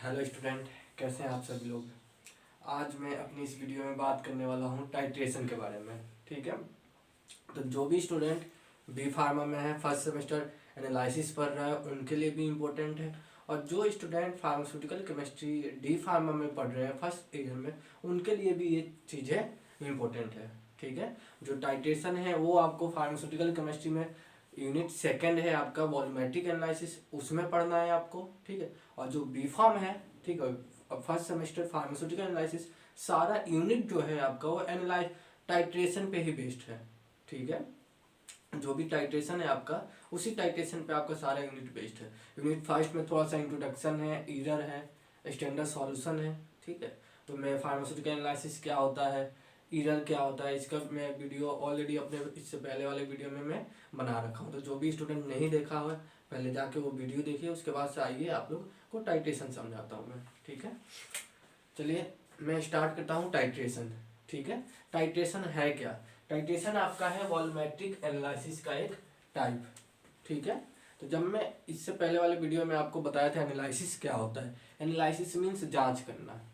Hello student, कैसे हैं आप सभी लोग। आज मैं अपनी इस वीडियो में बात करने वाला हूँ टाइट्रेशन के बारे में। ठीक है, तो जो भी स्टूडेंट बी फार्मा में है, फर्स्ट सेमेस्टर एनालिसिस पढ़ रहा है, उनके लिए भी इम्पोर्टेंट है। और जो student pharmaceutical chemistry D pharma में पढ़ रहे हैं फर्स्ट ईयर में, उनके लिए भी ये चीज़ें इम्पोर्टेंट है। ठीक है, जो टाइट्रेशन है वो आपको फार्मास्यूटिकल केमिस्ट्री में यूनिट सेकंड है आपका वॉल्यूमेट्रिक एनालिसिस, उसमें पढ़ना है आपको। ठीक है, और जो बी फार्म है, ठीक है, फर्स्ट सेमेस्टर फार्मास्यूटिकल एनालिसिस, सारा यूनिट जो है आपका वो एनालाइज टाइट्रेशन पे ही बेस्ड है। ठीक है, जो भी टाइट्रेशन है आपका, उसी टाइट्रेशन पे आपका सारा यूनिट बेस्ड है। यूनिट फर्स्ट में थोड़ा सा इंट्रोडक्शन है, ईरर है, स्टैंडर्ड सॉल्यूशन है। ठीक है, तो मैं फार्मास्यूटिकल एनालिसिस क्या होता है, ईरर क्या होता है, इसका मैं वीडियो ऑलरेडी अपने इससे पहले वाले वीडियो में मैं बना रखा हूँ। तो जो भी स्टूडेंट नहीं देखा हो, पहले जाके वो वीडियो देखिए, उसके बाद से आइए आप लोग को टाइट्रेशन समझाता हूँ मैं। ठीक है, चलिए मैं स्टार्ट करता हूँ टाइट्रेशन। ठीक है, टाइट्रेशन है क्या। टाइट्रेशन आपका है वॉल्यूमेट्रिक एनालिसिस का एक टाइप। ठीक है, तो जब मैं इससे पहले वाले वीडियो में आपको बताया था एनालिसिस क्या होता है। एनालिसिस मीन्स जांच करना।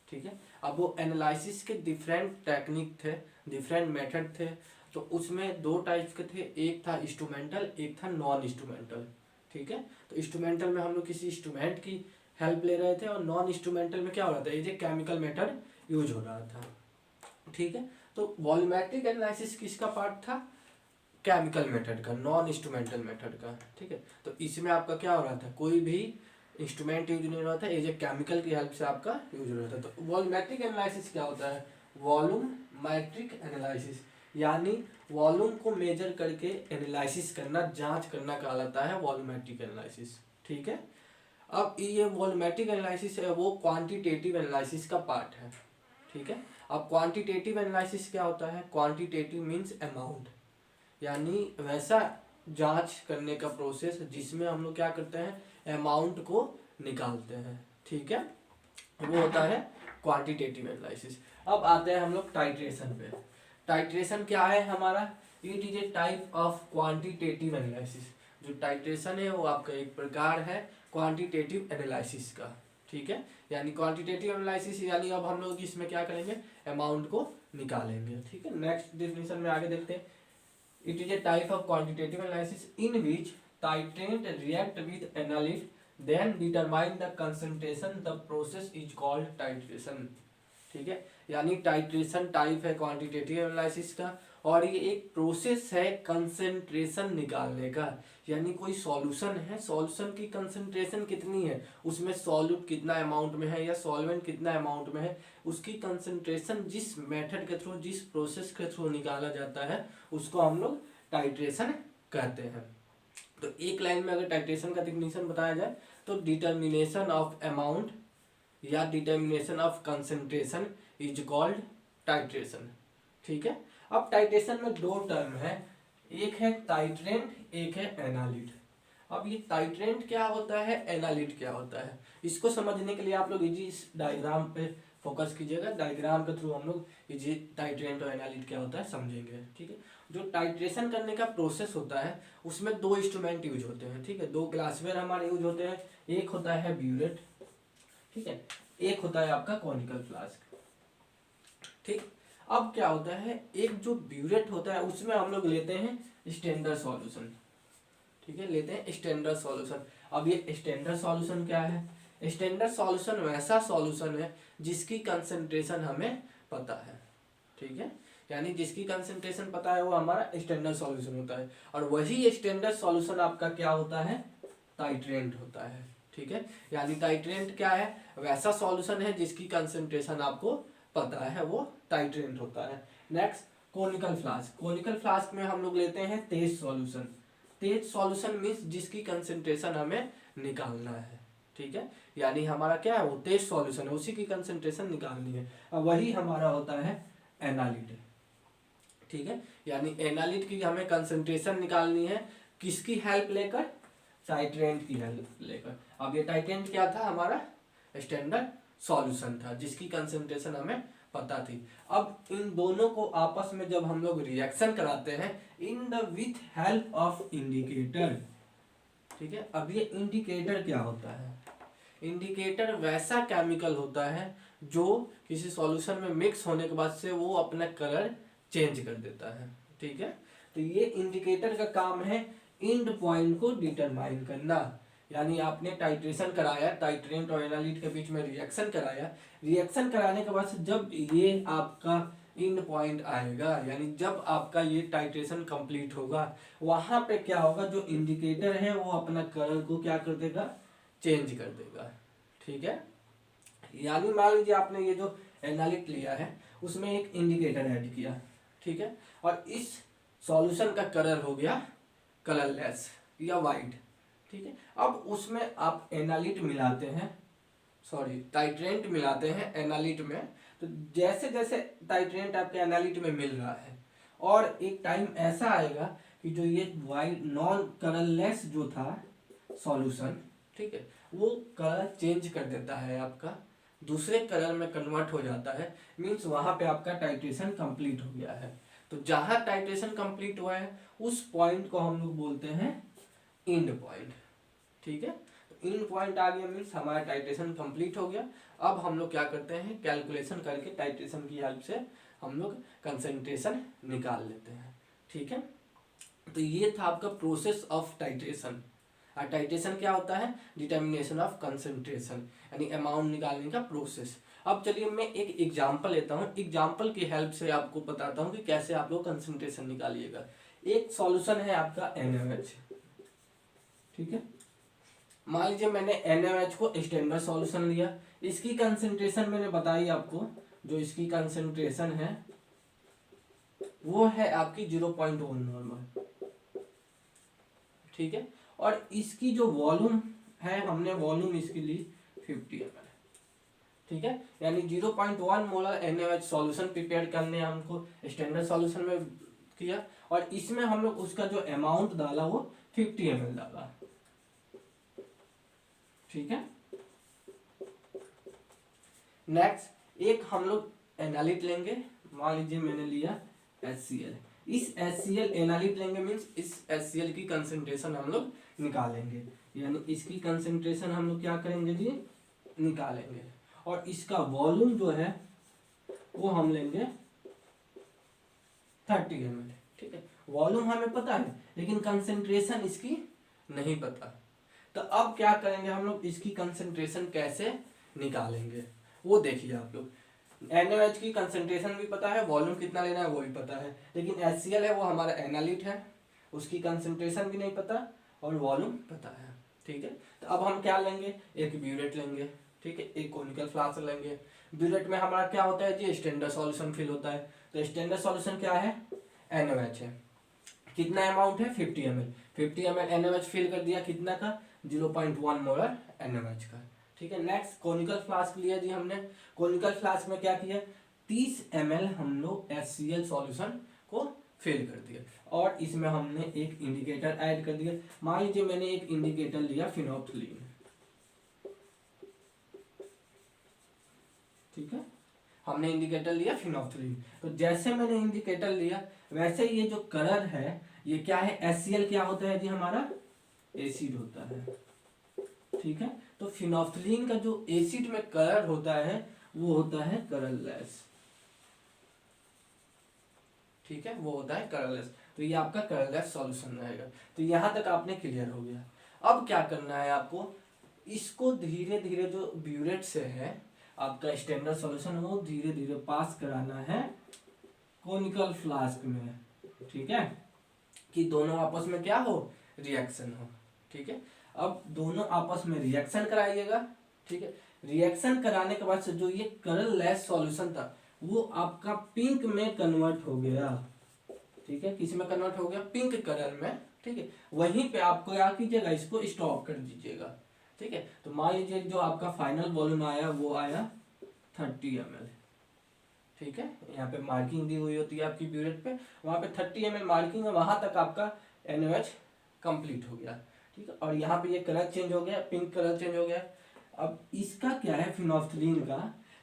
ठीक है, अब वो एनालिसिस के डिफरेंट टेक्निक थे, डिफरेंट मेथड थे। तो उसमें दो टाइप्स के थे, एक था इंस्ट्रूमेंटल, एक था नॉन इंस्ट्रूमेंटल। ठीक है, तो इंस्ट्रूमेंटल में हम लोग किसी इंस्ट्रूमेंट की हेल्प ले रहे थे, और नॉन इंस्ट्रूमेंटल में क्या हो रहा था, ये केमिकल मेथड यूज हो रहा था। ठीक है, तो वॉल्यूमेट्रिक एनालिसिस किसका पार्ट था, केमिकल मेथड का, नॉन इंस्ट्रूमेंटल मेथड का। ठीक है, तो इसमें आपका क्या हो रहा था, कोई भी इंस्ट्रूमेंट यूज नहीं हो रहा था, ये जो केमिकल की हेल्प से आपका यूज हो रहा था। तो वॉल्यूमेट्रिक एनालिसिस क्या होता है, वॉल्यूमेट्रिक एनालिसिस यानी वॉल्यूम को मेजर करके एनालिसिस करना, जांच करना कहलाता है वॉल्यूमेट्रिक एनालिसिस। ठीक है, अब ये वॉल्यूमेट्रिक एनालिसिस है वो क्वांटिटेटिव एनालिसिस का पार्ट है। ठीक है, अब क्वांटिटेटिव एनालिसिस क्या होता है, क्वांटिटेटिव मीन्स अमाउंट, यानी वैसा जांच करने का प्रोसेस जिसमें हम लोग क्या करते हैं, अमाउंट को निकालते हैं। ठीक है, वो होता है क्वांटिटेटिव एनालिसिस। अब आते हैं हम लोग टाइट्रेशन पे। टाइट्रेशन क्या है हमारा, it is a type of quantitative analysis. जो टाइट्रेशन है वो आपका एक प्रकार है क्वांटिटेटिव एनालिसिस का। ठीक है, यानी क्वांटिटेटिव एनालिसिस यानी अब हम लोग इसमें क्या करेंगे, अमाउंट को निकालेंगे। ठीक है, नेक्स्ट डेफिनेशन में आगे देखते हैं। It is a type of quantitative analysis in which titrant react with analyte, then determine the concentration. The process is called titration. ठीक है, यानी टाइट्रेशन टाइप है क्वांटिटेटिव एनालिसिस का, और ये एक प्रोसेस है कंसेंट्रेशन निकालने का। यानी कोई सॉल्यूशन है, सॉल्यूशन की कंसेंट्रेशन कितनी है, उसमें सॉल्यूट कितना अमाउंट में है या सॉल्वेंट कितना अमाउंट में है, उसकी कंसेंट्रेशन जिस मेथड के थ्रू, जिस प्रोसेस के थ्रू निकाला जाता है, उसको हम लोग टाइट्रेशन कहते हैं। तो एक लाइन में अगर टाइट्रेशन का डिफिनीशन बताया जाए तो डिटर्मिनेशन ऑफ अमाउंट या determination of concentration is called titration. ठीक है, अब टाइट्रेशन में दो टर्म है, एक है टाइट्रेंट, एक है एनालिट। अब ये टाइट्रेंट क्या होता है, एनालिट क्या होता है, इसको समझने के लिए आप लोग इस डायग्राम पे फोकस कीजिएगा। डायग्राम के थ्रू हम लोग ये टाइट्रेंट और एनालिट क्या होता है समझेंगे। ठीक है, जो टाइट्रेशन करने का प्रोसेस होता है उसमें दो इंस्ट्रूमेंट यूज होते हैं। ठीक है, दो ग्लासवेयर हमारे यूज होते हैं, एक होता है ब्यूरेट, ठीक है, एक होता है आपका कॉनिकल फ्लास्क। ठीक, अब क्या होता है, एक जो ब्यूरेट होता है उसमें हम लोग लेते हैं स्टैंडर्ड सॉल्यूशन। ठीक है, लेते हैं स्टैंडर्ड सॉल्यूशन। अब ये स्टैंडर्ड सॉल्यूशन क्या है, स्टैंडर्ड सॉल्यूशन वैसा सॉल्यूशन है जिसकी कंसंट्रेशन हमें पता है। ठीक है, यानी जिसकी कंसंट्रेशन पता है वो हमारा स्टैंडर्ड सॉल्यूशन होता है, और वही स्टैंडर्ड सॉल्यूशन आपका क्या होता है, टाइट्रेंट होता है। ठीक है, यानी टाइट्रेंट क्या है, वैसा सॉल्यूशन है जिसकी कंसंट्रेशन आपको पता है, वो टाइट्रेंट होता है। Next conical flask. Conical flask में हम लोग लेते हैं तेज सॉल्यूशन। तेज सॉल्यूशन मीन्स जिसकी कंसंट्रेशन हमें निकालना है। ठीक है, यानी हमारा क्या है, वो तेज सॉल्यूशन है, उसी की कंसंट्रेशन निकालनी है, और वही हमारा होता है एनालिट। ठीक है, यानी एनालिट की हमें कंसंट्रेशन निकालनी है, किसकी हेल्प लेकर, टाइट्रेंट की हेल्प लेकर। अब ये टाइट्रेंट क्या था, हमारा स्टैंडर्ड सॉल्यूशन था जिसकी कंसंट्रेशन हमें पता थी। अब इन दोनों को आपस में जब हम लोग रिएक्शन कराते हैं in the with help of indicator. ठीक है, अब ये इंडिकेटर क्या होता है, इंडिकेटर वैसा केमिकल होता है जो किसी सॉल्यूशन में मिक्स होने के बाद से वो अपना कलर चेंज कर देता है। ठीक है, तो ये इंडिकेटर का काम है एंड पॉइंट को डिटरमाइन करना। यानी आपने टाइट्रेशन कराया, टाइट्रेंट और एनालिट के बीच में रिएक्शन कराया, रिएक्शन कराने के बाद से जब ये आपका एंड पॉइंट आएगा, यानी जब आपका ये टाइट्रेशन कंप्लीट होगा, वहां पे क्या होगा, जो इंडिकेटर है वो अपना कलर को क्या कर देगा, चेंज कर देगा। ठीक है, यानी मान लीजिए आपने ये जो एनालिट लिया है उसमें एक इंडिकेटर ऐड किया, ठीक है, और इस सॉल्यूशन का कलर हो गया कलरलेस या वाइट। ठीक है, अब उसमें आप एनालिट मिलाते हैं, सॉरी टाइट्रेंट मिलाते हैं एनालिट में, तो जैसे जैसे टाइट्रेंट आपके एनालिट में मिल रहा है और एक टाइम ऐसा आएगा कि जो ये वाइट नॉन कलरलेस जो था सॉल्यूशन, ठीक है, वो कलर चेंज कर देता है, आपका दूसरे कलर में कन्वर्ट हो जाता है। मीन्स वहां पे आपका टाइट्रेशन कंप्लीट हो गया है। तो जहां टाइट्रेशन कंप्लीट हुआ है उस पॉइंट को हम लोग बोलते हैं एंड पॉइंट। ठीक है, तो एंड पॉइंट आ गया मीन्स हमारा टाइट्रेशन कंप्लीट हो गया। अब हम लोग क्या करते हैं, कैलकुलेशन करके टाइट्रेशन की हेल्प से हम लोग कंसंट्रेशन निकाल लेते हैं। ठीक है, तो ये था आपका प्रोसेस ऑफ टाइट्रेशन। और टाइट्रेशन क्या होता है, डिटर्मिनेशन ऑफ कंसंट्रेशन, यानी अमाउंट निकालने का प्रोसेस। अब चलिए मैं एक एग्जांपल लेता हूँ, एग्जांपल की हेल्प से आपको बताता हूँ कि कैसे आप लोग कंसंट्रेशन निकालिएगा। एक सॉल्यूशन है आपका NaOH, ठीक है, मान लीजिए मैंने NaOH को स्टैंडर्ड सॉल्यूशन लिया, इसकी कंसंट्रेशन मैंने बताई आपको, जो इसकी कंसंट्रेशन है वो है आपकी 0.1 नॉर्मल। ठीक है, और इसकी जो वॉल्यूम है, हमने वॉल्यूम इसकी ली 50 ml। ठीक है, यानी 0.1 मोलर NaOH सॉल्यूशन प्रिपेयर करने हमको स्टैंडर्ड सॉल्यूशन में किया, और इसमें हम लोग उसका जो अमाउंट डाला वो 50 ml डाला। ठीक है, नेक्स्ट एक हम लोग एनालिट लेंगे, मान लीजिए मैंने लिया HCl, इस HCl एनालिट लेंगे मीन्स इस HCl की कंसंट्रेशन हम लोग निकालेंगे, यानी इसकी कंसंट्रेशन हम लोग क्या करेंगे जी, निकालेंगे, और इसका वॉल्यूम जो है वो हम लेंगे 30 ml। ठीक है, वॉल्यूम हमें पता है लेकिन कंसंट्रेशन इसकी नहीं पता, तो अब क्या करेंगे हम लोग, इसकी कंसंट्रेशन कैसे निकालेंगे वो देखिए आप लोग। NaOH की कंसंट्रेशन भी पता है, वॉल्यूम कितना लेना है वो भी पता है, लेकिन HCl है वो हमारा एनालिट है, उसकी कंसंट्रेशन भी नहीं पता और वॉल्यूम पता है। ठीक है, तो अब हम क्या लेंगे, एक ब्यूरेट लेंगे, ठीक है, एक कोनिकल फ्लास्क लेंगे। ब्यूरेट में हमारा क्या होता है जी, स्टैंडर्ड सॉल्यूशन फिल होता है, तो स्टैंडर्ड सॉल्यूशन क्या है, NaOH है, कितना अमाउंट है 50 ml, 50 ml NaOH फिल कर दिया, कितना का 0.1 मोलर NaOH का। ठीक है, नेक्स्ट कोनिकल फ्लास्क लिया जी हमने, कोनिकल फ्लास्क में क्या किया, 30 ml हम लोग HCl सॉल्यूशन को फिल कर दिया, और इसमें हमने एक इंडिकेटर ऐड कर दिया। मान लीजिए मैंने एक इंडिकेटर लिया फिनोप्थलीन, ठीक है, हमने इंडिकेटर लिया फिनोप्थलीन, तो जैसे मैंने इंडिकेटर लिया वैसे ये जो कलर है ये क्या है, HCl क्या होता है जी, हमारा एसिड होता है। ठीक है, तो फिनोप्थलीन का जो एसिड में कलर होता है वो होता है कलरलेस। ठीक है, वो होता है कलरलेस, तो ये आपका कलरलेस सॉल्यूशन रहेगा। तो यहां तक आपने क्लियर हो गया। अब क्या करना है आपको, इसको धीरे धीरे जो ब्यूरेट से है आपका स्टैंडर्ड सॉल्यूशन, वो धीरे धीरे पास कराना है कोनिकल फ्लास्क में। ठीक है, कि दोनों आपस में क्या हो, रिएक्शन हो। ठीक है, अब दोनों आपस में रिएक्शन कराइएगा। ठीक है, रिएक्शन कराने के बाद से जो ये कलरलेस सॉल्यूशन था वो आपका पिंक में कन्वर्ट हो गया। ठीक है, किस में कन्वर्ट हो गया, पिंक कलर में। ठीक है, वहीं पे आपको क्या कीजिएगा, इसको स्टॉप कर दीजिएगा। ठीक है, तो मान लीजिए जो आपका फाइनल वॉल्यूम आया वो आया 30 ml। ठीक है, यहाँ पे मार्किंग दी हुई होती है आपकी ब्यूरेट पे, वहां पे 30 ml मार्किंग है, वहां तक आपका NaOH कंप्लीट हो गया। ठीक है, और यहाँ पे ये कलर चेंज हो गया, पिंक कलर चेंज हो गया। अब इसका क्या है फिनोप्थलीन का,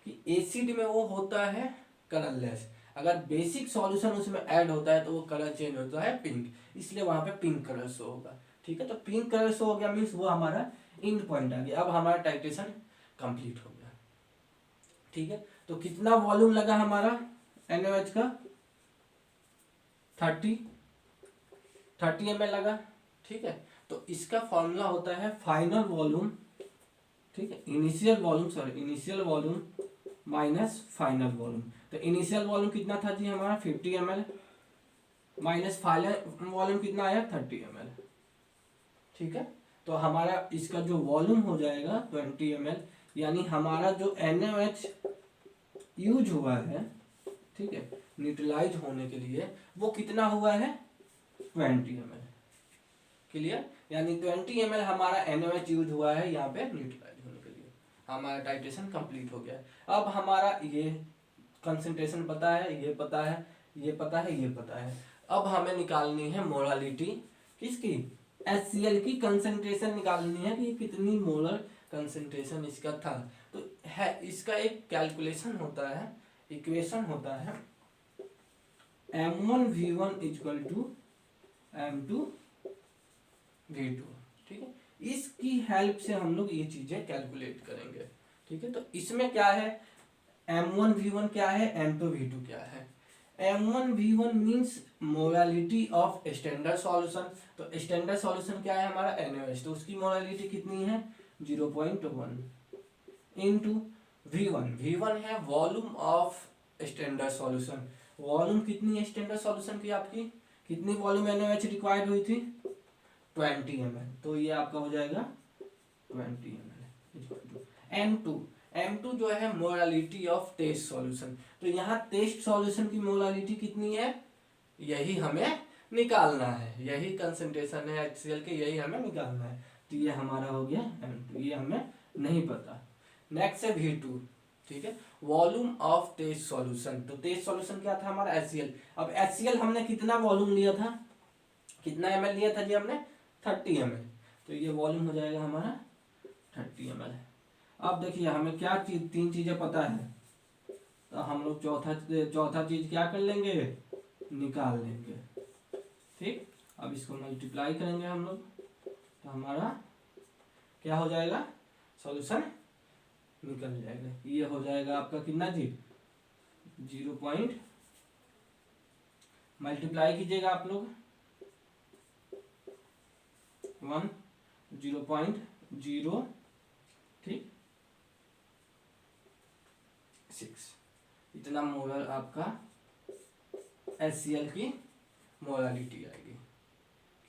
कि एसिड में वो होता है कलरलेस, अगर बेसिक सॉल्यूशन उसमें ऐड होता है तो वो कलर चेंज होता है पिंक, इसलिए वहां पे पिंक कलर शो होगा। ठीक है, तो पिंक कलर शो हो गया मीन्स वो हमारा इंड पॉइंट आ गया। अब हमारा टाइट्रेशन कंप्लीट हो गया। ठीक है, तो कितना वॉल्यूम लगा हमारा NaOH का? 30 ml लगा। ठीक है, तो इसका फॉर्मूला होता है फाइनल वॉल्यूम, ठीक है, initial volume minus final volume. तो इनिशियल वॉल्यूम कितना था जी हमारा? 50 ml माइनस फाइनल वॉल्यूम कितना आया? 30 ml। ठीक है, तो हमारा इसका जो वॉल्यूम हो जाएगा 20 ml, यानी हमारा जो NaOH यूज हुआ है, ठीक है, न्यूट्रलाइज होने के लिए, वो कितना हुआ है? 20 ml। क्लियर? यानी 20 ml हमारा NaOH यूज हुआ है यहाँ पे न्यूट्रलाइज होने के लिए। हमारा टाइट्रेशन कंप्लीट हो गया है। अब हमारा ये कंसंट्रेशन पता है, ये पता है, ये पता है, ये पता है। अब हमें निकालनी है मोलालिटी किसकी? HCl की कंसंट्रेशन निकालनी है कि कितनी मोलर कंसंट्रेशन इसका था। तो है इसका एक कैलकुलेशन होता है, इक्वेशन होता है M1V1 इक्वल टू M2V2। ठीक है, इसकी हेल्प से हम लोग ये चीजें कैलकुलेट करेंगे। ठीक है, तो इसमें क्या है? M1V1 क्या है, M2V2 क्या है? M1V1 means molality of standard solution. तो स्टैंडर्ड सॉल्यूशन क्या है हमारा? NaOH। तो उसकी मोलालिटी कितनी है? 0.1 इंटू V1 है volume of standard solution. Volume कितनी है स्टैंडर्ड सॉल्यूशन की आपकी? कितनी वॉल्यूम NaOH रिक्वायर्ड हुई थी? 20 ml। तो ये आपका हो जाएगा 20 ml। M2 जो है मोलालिटी ऑफ टेस्ट सॉल्यूशन। तो यहाँ टेस्ट सॉल्यूशन की मोलालिटी कितनी है? यही हमें निकालना है, यही कंसंट्रेशन है HCl के, यही हमें निकालना है। तो ये हमारा हो गया M2, ये हमें नहीं पता। नेक्स्ट है V2। ठीक है, वॉल्यूम ऑफ टेस्ट सॉल्यूशन। तो टेस्ट सॉल्यूशन क्या था हमारा? HCl। अब HCl हमने कितना वॉल्यूम लिया था? कितना ml लिया था जी हमने? 30 ml। तो ये वॉल्यूम हो जाएगा हमारा 30 ml। अब देखिए हमें क्या चीज, तीन चीजें पता है, तो हम लोग चौथा चीज क्या कर लेंगे? निकाल लेंगे। ठीक, अब इसको मल्टीप्लाई करेंगे हम लोग, तो हमारा क्या हो जाएगा? सॉल्यूशन निकल जाएगा। ये हो जाएगा आपका कितना जी? 0. मल्टीप्लाई कीजिएगा आप लोग 1 0.0 ठीक 6, इतना मोलर आपका HCl की मोलालिटी आएगी।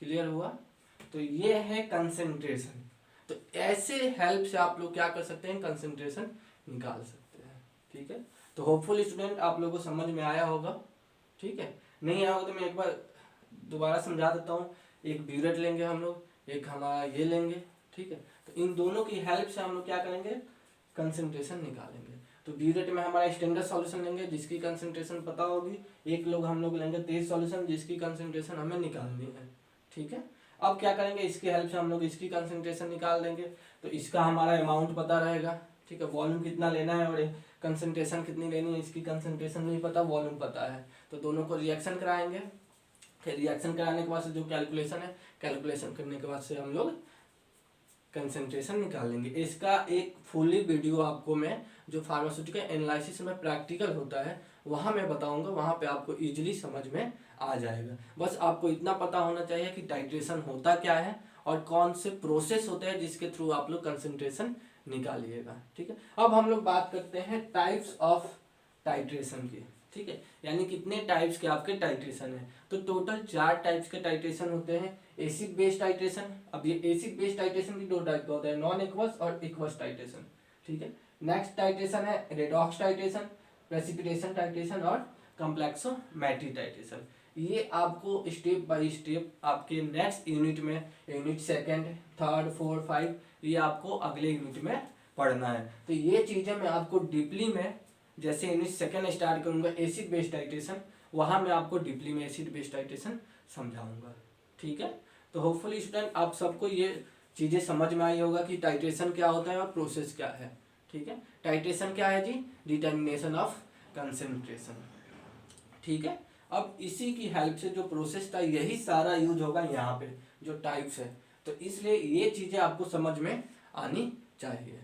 क्लियर हुआ? तो ये है कंसंट्रेशन। तो ऐसे हेल्प से आप लोग क्या कर सकते हैं? कंसंट्रेशन निकाल सकते हैं। ठीक है, तो होपफुल स्टूडेंट आप लोगों को समझ में आया होगा। ठीक है, नहीं आया होगा तो मैं एक बार दोबारा समझा देता हूँ। एक ब्यूरेट लेंगे हम लोग, एक हमारा ये लेंगे। ठीक है, तो इन दोनों की हेल्प से हम लोग क्या करेंगे? कंसंट्रेशन निकालेंगे। तो ब्यूरेट में हमारा स्टैंडर्ड सॉल्यूशन लेंगे जिसकी कंसंट्रेशन पता होगी, एक लोग हम लोग लेंगे तेज सॉल्यूशन जिसकी कंसंट्रेशन हमें निकालनी है। ठीक है, अब क्या करेंगे? इसकी हेल्प से हम लोग इसकी कंसंट्रेशन निकाल देंगे। तो इसका हमारा अमाउंट पता रहेगा। ठीक है, वॉल्यूम कितना लेना है और कंसंट्रेशन कितनी लेनी है, इसकी कंसंट्रेशन नहीं पता, वॉल्यूम पता है। तो दोनों को रिएक्शन कराएंगे। फिर रिएक्शन कराने के बाद से जो कैलकुलेशन है, कैलकुलेशन करने के बाद से हम लोग कंसंट्रेशन निकाल लेंगे। इसका एक फुली वीडियो आपको मैं जो फार्मास्यूटिकल एनालिसिस में प्रैक्टिकल होता है वहाँ मैं बताऊंगा, वहाँ पे आपको इजीली समझ में आ जाएगा। बस आपको इतना पता होना चाहिए कि टाइट्रेशन होता क्या है और कौन से प्रोसेस होते हैं जिसके थ्रू आप लोग कंसंट्रेशन निकालिएगा। ठीक है, अब हम लोग बात करते हैं टाइप्स ऑफ टाइट्रेशन की। ठीक है, यानी कितने टाइप्स के आपके टाइट्रेशन है। तो टोटल 4 टाइप्स के टाइट्रेशन होते हैं। Acid based titration. अब ये एसिड बेस्ड टाइट्रेशन की 2 टाइप का होता है, नॉन एक्वस और एक्वस टाइट्रेशन। ठीक है, नेक्स्ट टाइट्रेशन है रेडॉक्स टाइट्रेशन, प्रेसिपिटेशन टाइट्रेशन और कॉम्प्लेक्सोमेट्री टाइट्रेशन। ये आपको स्टेप बाय स्टेप आपके नेक्स्ट यूनिट में, यूनिट 2nd, 3rd, 4th, 5, ये आपको अगले यूनिट में पढ़ना है। तो ये चीजें मैं आपको डीपली में, जैसे यूनिट 2nd स्टार्ट करूंगा एसिड बेस्ड टाइट्रेशन, वहां मैं आपको डीपली में एसिड बेस्ड टाइट्रेशन समझाऊंगा। ठीक है, तो होपफुली स्टूडेंट आप सबको ये चीजें समझ में आई होगा कि टाइट्रेशन क्या होता है और प्रोसेस क्या है। ठीक है, टाइट्रेशन क्या है जी? Determination of concentration. ठीक है, अब इसी की हेल्प से जो प्रोसेस था यही सारा यूज होगा यहाँ पे जो टाइप्स है। तो इसलिए ये चीजें आपको समझ में आनी चाहिए।